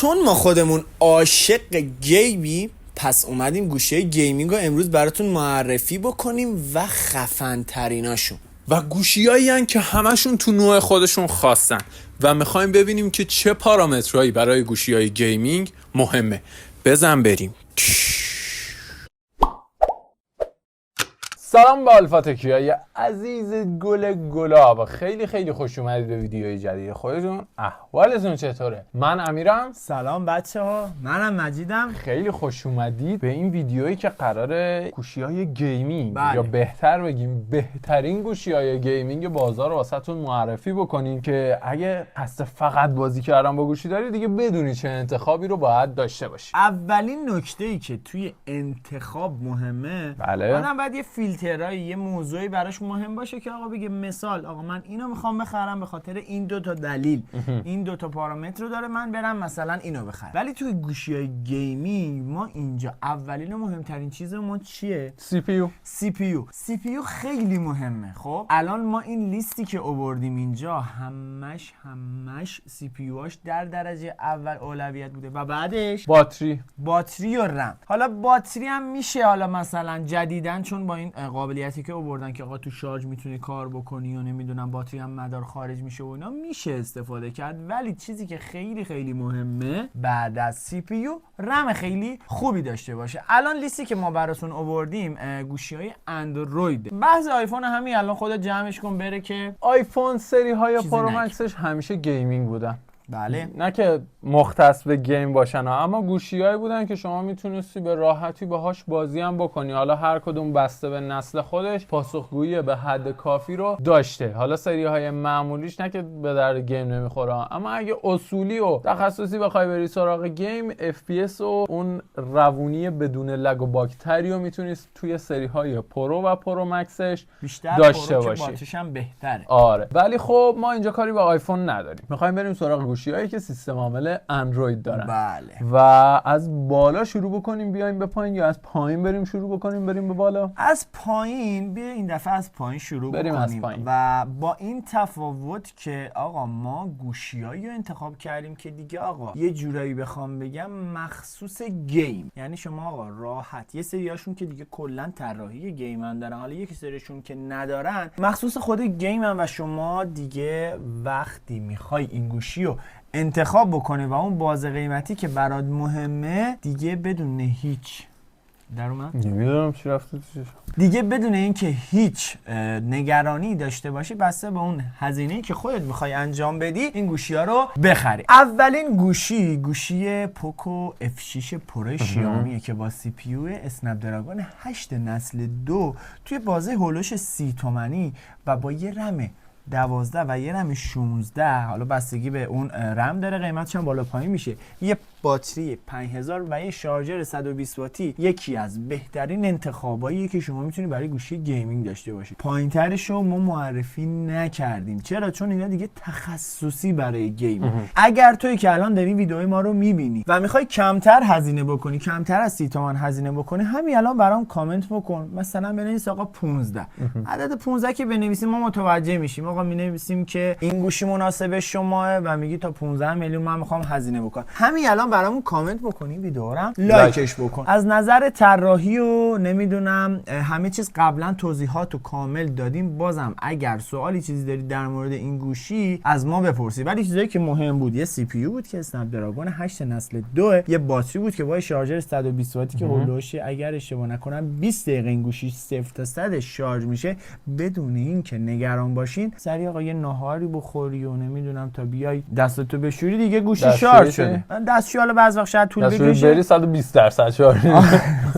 چون ما خودمون عاشق گیمی، پس اومدیم گوشی گیمینگ رو امروز براتون معرفی بکنیم و خفن تریناشون و گوشیایی هن که همشون تو نوع خودشون خاصن و میخوایم ببینیم که چه پارامترهایی برای گوشی‌های گیمینگ مهمه. بزن بریم. سلام به الفا تکیای عزیز گلاب، خیلی خوش اومدید به ویدیوی جدید خودتون. احوالتون چطوره؟ من امیرم. سلام بچه ها، منم مجیدم. خیلی خوش اومدید به این ویدیویی که قراره گوشی‌های گیمینگ یا بهتر بگیم بهترین گوشی‌های گیمینگ بازار رو واسهتون معرفی بکنیم که اگه قصد فقط بازی کردن با گوشی داری دیگه بدونی چه انتخابی رو باید داشته باشی. اولین نکته‌ای که توی انتخاب مهمه، آدم باید یه فیلترایی، یه موضوعی براش مهم باشه که آقا بگه مثال آقا من اینو میخوام بخرم به خاطر این دو تا دلیل، این دو تا پارامتر رو داره، من برم مثلا اینو بخرم. ولی توی گوشی‌های گیمینگ ما اینجا اولین و مهمترین چیزمون چیه؟ سی پی یو خیلی مهمه. خب الان ما این لیستی که آوردیم اینجا همش سی پی یوهاش در درجه اول اولویت بوده و بعدش باتری و رم. حالا باتری هم میشه حالا مثلا جدیدن چون با این قابلیتی که آوردن که آقا تو شارژ میتونی کار بکنی و نمیدونم باتری هم مدار خارج میشه و اینا میشه استفاده کرد. ولی چیزی که خیلی مهمه بعد از سی پی یو رم خیلی خوبی داشته باشه. الان لیستی که ما براتون آوردیم گوشی‌های اندروید. بحث آیفون همین الان خودت جمعش کن بره که آیفون سری های پرو مکسش همیشه گیمینگ بودن. بله، نه که مختص به گیم باشن اما گوشیایی بودن که شما میتونستی به راحتی باهاش بازی هم بکنی. حالا هر کدوم بسته به نسل خودش پاسخگویی به حد کافی رو داشته. حالا سری های معمولیش نه که به درد گیم نمیخوره، اما اگه اصولی و تخصصی بخوای بری سراغ گیم، اف پی اس و اون روونی بدون لگ و باکتری رو میتونی توی سری های پرو و پرو مکسش بیشتر داشته پرو باشی. که باتریش هم بهتره. آره، ولی خب ما اینجا کاری به آیفون نداریم. میخوایم بریم سراغ گوشیایی که سیستم عامل اندروید دارن. بله. و از بالا شروع بکنیم بیایم به پایین یا از پایین بریم شروع بکنیم بریم به بالا؟ از پایین بیا این دفعه از پایین شروع بکنیم. از پایین. و با این تفاوت که آقا ما گوشیایی رو انتخاب کردیم که دیگه آقا یه جورایی بخوام بگم مخصوص گیم، یعنی شما آقا راحت، یه سریاشون که دیگه کلا طراحی گیمن دارن، حالا یک سریشون که ندارن مخصوص خود گیمن و شما دیگه وقتی میخوای این گوشی رو انتخاب بکنی و اون باز قیمتی که برات مهمه دیگه بدون هیچ نمیدونم چی رفته دیگه بدون اینکه هیچ نگرانی داشته باشی بسته به اون هزینه‌ای که خودت میخوای انجام بدی این گوشی‌ها رو بخری. اولین گوشی پوکو F6 پرو شیائومیه که با سی پی یو اسنپ دراگون 8 نسل 2 توی بازه هولوش 30 تومانی و با یه رم 12 و یه رم 16، حالا بستگی به اون رم داره قیمتش هم بالا پایین میشه، یه باتری 5000 و یه شارژر 120 واتی، یکی از بهترین انتخاباییه که شما میتونی برای گوشی گیمینگ داشته باشی. پایینترش رو ما معرفی نکردیم. چرا؟ چون اینا دیگه تخصصی برای گیم. اگر توی که الان داری ویدیوی ما رو میبینی و میخوای کمتر هزینه بکنی، کمتر از 30 تومن هزینه بکنی، همین الان برام کامنت بکن، مثلا بنویس آقا 15. عدد 15 که بنویسیم ما متوجه میشیم. آقا مینویسیم که این گوشی مناسب شماه و میگی تا 15 میلیون من میخوام هزینه بکنم، همین الان برامون کامنت بکنی، ویدیو رو لایکش بکن. از نظر طراحی و نمیدونم همه چیز قبلا توضیحات و کامل دادیم. بازم اگر سوالی چیزی دارید در مورد این گوشی از ما بپرسید. ولی چیزایی که مهم بود یه سی پی یو بود که اسنپ دراگون 8 نسل 2، یه باتری بود که با شارژر 120 واتی که هولوش اگر اشتباه نکنم 20 دقیقه این گوشی 0 تا 100 شارژ میشه بدون اینکه نگران باشین. سری آقا یه ناهاری بخوری و نمیدونم تا بیای دستتو بشوری دیگه گوشی شارژ شده. دستشویی حالا بعضی وقت شاید طول بکشه، بری 120% شارژ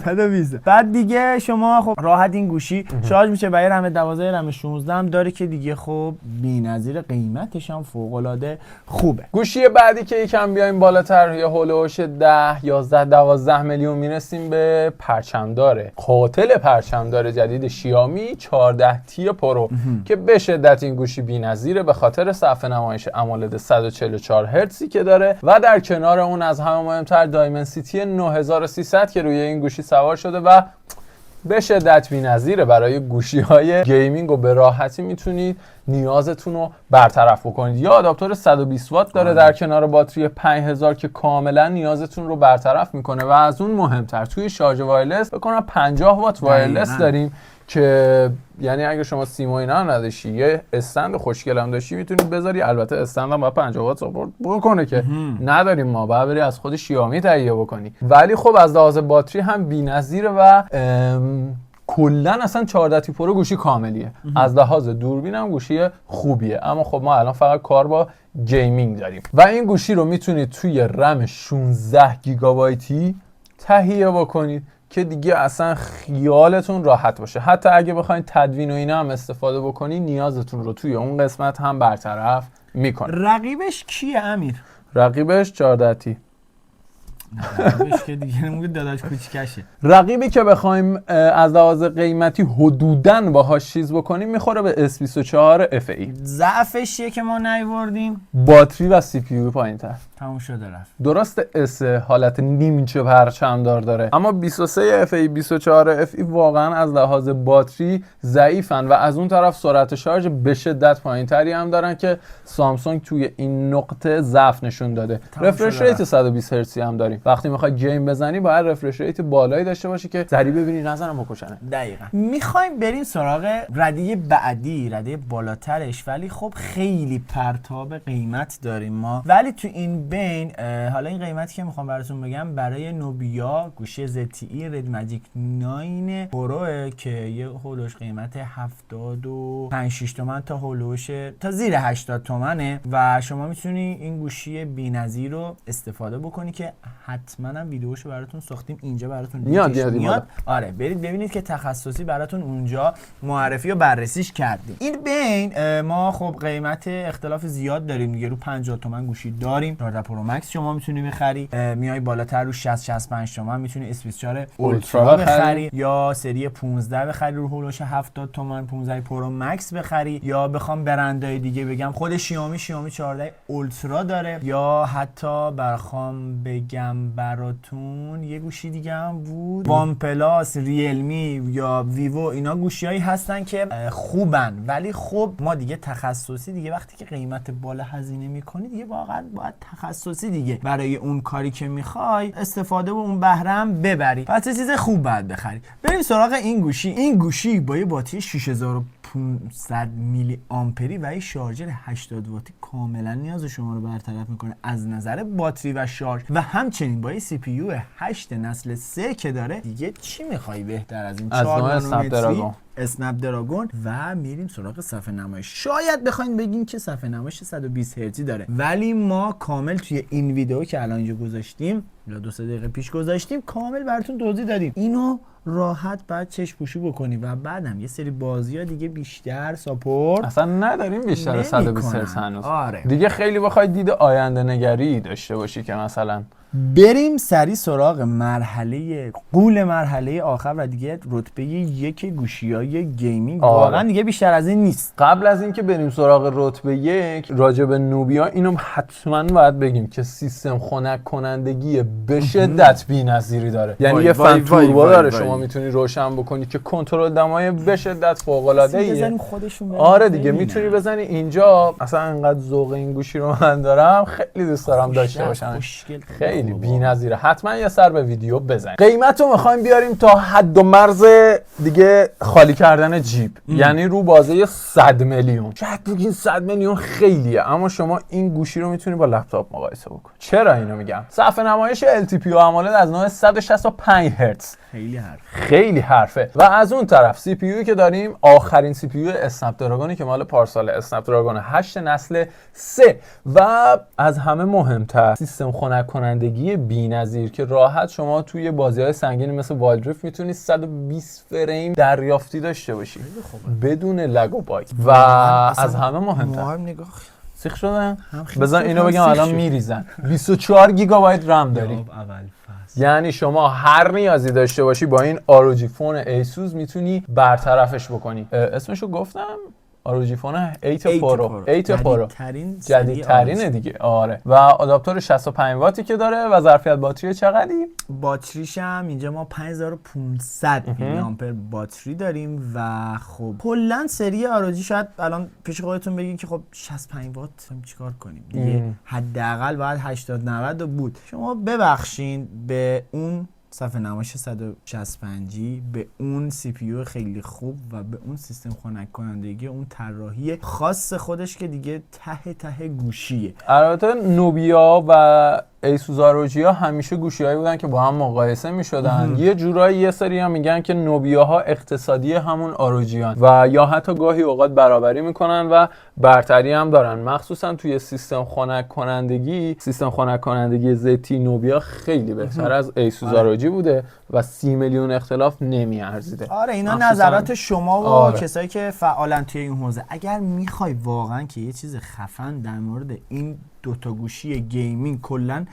120. بعد دیگه شما خب راحت این گوشی شارژ میشه. برای رم 12 رم 16 هم داره که دیگه خب بی‌نظیر، قیمتش هم فوق العاده خوبه. گوشی بعدی که یکم بیایم بالاتر یا هولوش 10 11 12 میلیون میرسیم به پرچمدار قاتل پرچمدار جدید شیائومی 14 تی پرو که به شدت این گوشی بی‌نظیره به خاطر صفحه نمایش AMOLED 144 هرتزی که داره و در کنار اون از همه مهمتر دایمنسیتی 9300 که روی این گوشی سوار شده و به شدت بی‌نظیره. برای گوشی‌های گیمینگ و به راحتی میتونید نیازتون رو برطرف بکنید. یا آداپتور 120 وات داره در کنار باتری 5000 که کاملا نیازتون رو برطرف میکنه. و از اون مهمتر توی شارژ وایرلس بکنم 50 وات وایرلس داریم که یعنی اگه شما سیما اینا هم نداشتی یه استند خوشگل هم داشتی میتونید بذاری. البته استند هم باید 50 وات ساپورت بکنه که نداریم ما، باید بری از خود شیائومی تهیه بکنی. ولی خب از لحاظ باتری هم بی‌نظیره و کلا اصلا 14 تی پرو گوشی کاملیه. از لحاظ دوربین هم گوشی خوبیه. اما خب ما الان فقط کار با گیمینگ داریم و این گوشی رو میتونید توی رم 16 گیگابایتی تهیه بکنید که دیگه اصلا خیالتون راحت باشه. حتی اگه بخواید تدوین و اینا هم استفاده بکنید نیازتون رو توی اون قسمت هم برطرف میکنه. رقیبش کیه امیر؟ رقیبش 14 تی. رقیبش که دیگه نمونه داداش کوچیکشه. رقیبی که بخوایم از لحاظ قیمتی حدوداً باهاش چیز بکنیم میخوره به S24 FE. ضعفش چیه که ما نیوردیم؟ باتری و سی پی یو پایین‌تر. تموم شده رفت. درست اس حالت نیمچه پرچمدار داره، اما 23 FE 24 FE واقعا از لحاظ باتری ضعیفن و از اون طرف سرعت شارژ به شدت پایین‌تری هم دارن که سامسونگ توی این نقطه ضعف نشون داده. رفرش ریت 120 هرتزی هم داریم. وقتی میخوای گیم بزنی باید رفرش ریت بالایی داشته باشی که سریع ببینی نظرم بکشنه. دقیقاً. میخوایم بریم سراغ ردیه بعدی، ردیه بالاترش، ولی خب خیلی پرتاب قیمت داریم ما. ولی تو این بین حالا این قیمتی که میخوام براتون بگم برای نوبیا گوشی ZTE رد ماجیک 9 پرو که یه هولوش قیمت 75 6 تومن تا هولوش تا زیر 80 تومنه و شما میتونی این گوشی بی‌نظیر رو استفاده بکنی که حتما هم ویدیوشو براتون ساختیم اینجا براتون میاد. آره برید ببینید که تخصصی براتون اونجا معرفی و بررسیش کردیم. این بین ما خب قیمت اختلاف زیاد داریم دیگه. رو 50 تومن گوشی داریم 14 پرو مکس شما میتونی بخری، میای بالاتر رو 60 65 تومن میتونی S24 اولترا بخری یا سری 15 بخری رو هولوش 70 تومن 15 پرو مکس بخری، یا بخوام برندهای دیگه بگم خود شیائومی 14 اولترا داره، یا حتی بخوام بگم براتون یه گوشی دیگه هم بود وان پلاس، ریلمی یا ویوو، اینا گوشیایی هستن که خوبن ولی خب ما دیگه تخصصی دیگه وقتی که قیمت بالا هزینه میکنی دیگه واقعا باید تخصصی دیگه برای اون کاری که میخوای استفاده و اون بهره هم ببری. پس چیز خوب باید بخری. بریم سراغ این گوشی. این گوشی با یه باتری 6500 میلی آمپری و یه شارژر 80 واتی کاملا نیاز شما رو برطرف میکنه از نظر باتری و شارژ و همچنین با یه سی پی یو 8 نسل 3 که داره دیگه چی میخوای بهتر از این؟ 4 نانومتری اسنپ دراگون. و میریم سراغ صفحه نمایش. شاید بخواید بگین که صفحه نمایش 120 هرتزی داره ولی ما کامل توی این ویدیو که الان اینجا گذاشتیم یا 2-3 دقیقه پیش گذاشتیم کامل براتون توضیح دادیم. اینو راحت بعد چشم پوشی بکنی و بعدم یه سری بازی‌ها دیگه بیشتر ساپورت اصلا نداریم بیشتر 120 هرتز هنوز. آره. دیگه خیلی بخوای دید آینده نگری داشته باشی که مثلا بریم سری سراغ مرحله آخر و دیگه رتبه 1 گوشی‌های گیمینگ. واقعا دیگه بیشتر از این نیست. قبل از اینکه بریم سراغ رتبه 1 راجع به نوبیا اینو حتما باید بگیم که سیستم خنک کنندگی به شدت بی‌نظیری داره. یعنی یه فن توربو داره شما میتونی روشن بکنی که کنترل دمای به شدت فوق‌العاده‌ایه. آره دیگه میتونی بزنی اینجا. اصلا انقدر ذوق این گوشی رو من دارم، خیلی دوست دارم داشته باشم. خیلی بی‌نظیره. حتما یه سر به ویدیو بزنید. قیمت رو می‌خوایم بیاریم تا حد و مرز دیگه خالی کردن جیب. یعنی رو بازه 100 میلیون. شاید بگین 100 میلیون خیلیه، اما شما این گوشی رو میتونی با لپتاپ مقایسه بکنی. چرا اینو میگم؟ صفحه نمایش LTPO AMOLED از نوع 165 هرتز. خیلی حرفه. و از اون طرف سی پی یو که داریم آخرین سی پی یو اسنپ دراگونی که مال پارسال اسنپ دراگون 8 نسل 3 و از همه مهمتر سیستم خنک کنندگی بی‌نظیر که راحت شما توی بازی‌های سنگینی مثل وایلد ریفت میتونی 120 فریم دریافتی داشته باشی بدون لگ و باگ. و از همه مهمتر سیخ شدن؟ بذار اینو بگم الان میریزن. 24 گیگابایت رم داری. یعنی شما هر نیازی داشته باشی با این ROG فون ایسوس میتونی برطرفش بکنی. اسمشو گفتم؟ ROG فون 8 پرو 8 پرو جدیدترینه دیگه. آره و آداپتور 65 واتی که داره و ظرفیت باتری چقدری؟ باتریش هم اینجا ما 5500 میلی آمپر باتری داریم و خب کلا سری آراجی شاید الان پیش خودتون بگین که خب 65 وات چیکار کنیم دیگه، حداقل باید 80 90 بود. شما ببخشین به اون صفحه نمایش 165 به اون سی پی یو خیلی خوب و به اون سیستم خنک کنندگی اون طراحی خاص خودش که دیگه ته گوشیه. البته نوبیا و ایسوس ROG ها همیشه گوشی‌هایی بودن که با هم مقایسه می‌شدن. یه جورایی یه سری هم میگن که نوبیاها اقتصادی همون ROG و یا حتی گاهی اوقات برابری میکنن و برتری هم دارن، مخصوصا توی سیستم خنک کنندگی زتی نوبیا خیلی بهتر از ایسوس ROG بوده و 30 میلیون اختلاف نمیارزیده. آره اینا نظرات شما و کسایی که فعالن توی این حوزه. اگر میخوای واقعا که یه چیز خفن در مورد این دوتا گوشی گیمینگ کلا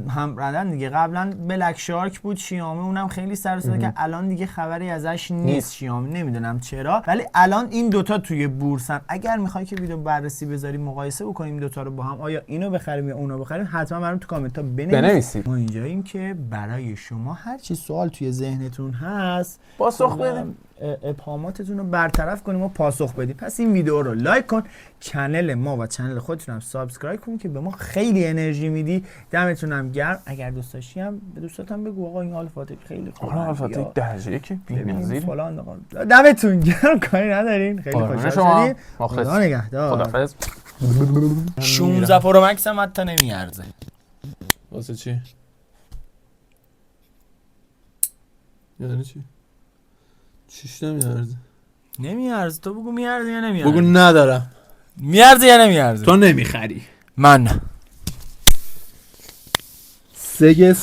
هم ردن دیگه، قبلا بلک شارک بود شیائومی، اونم خیلی سر صدا که الان دیگه خبری ازش نیست شیائومی، نمیدونم چرا، ولی الان این دوتا توی بورسن. اگر میخوای که ویدیو بررسی بذاریم مقایسه بکنیم دوتا رو با هم، آیا اینو بخریم یا اونو بخریم، حتما برام تو کامنت ها بنویسید. ما اینجاییم که برای شما هر چی سوال توی ذهنتون هست پاسخ بدیم، ابهاماتتون رو برطرف کنیم و پاسخ بدیم. پس این ویدیو رو لایک کن، چنل ما و چنل خودتون هم سابسکرایب کن که به ما خیلی انرژی میدی. دمتون هم گرم. اگر دوست داشتی هم به دوستاتم بگو آقا این آلفاتک خیلی خوبه، آلفاتک درجه که بی‌نظیره فلان. دمتون گرم، کاری ندارین، خیلی خوشحال شدیم. خدا نگهدار. خدافظ. 16 پرو مکس هم حتی نمیارزه. واسه چی؟ یعنی چی؟ چیش نمیارزه؟ نمیارزه. تو بگو میارزه یا نمیارزه. بگو ندارم. میارزه یا نمیارزه؟ تو نمیخری. من سگه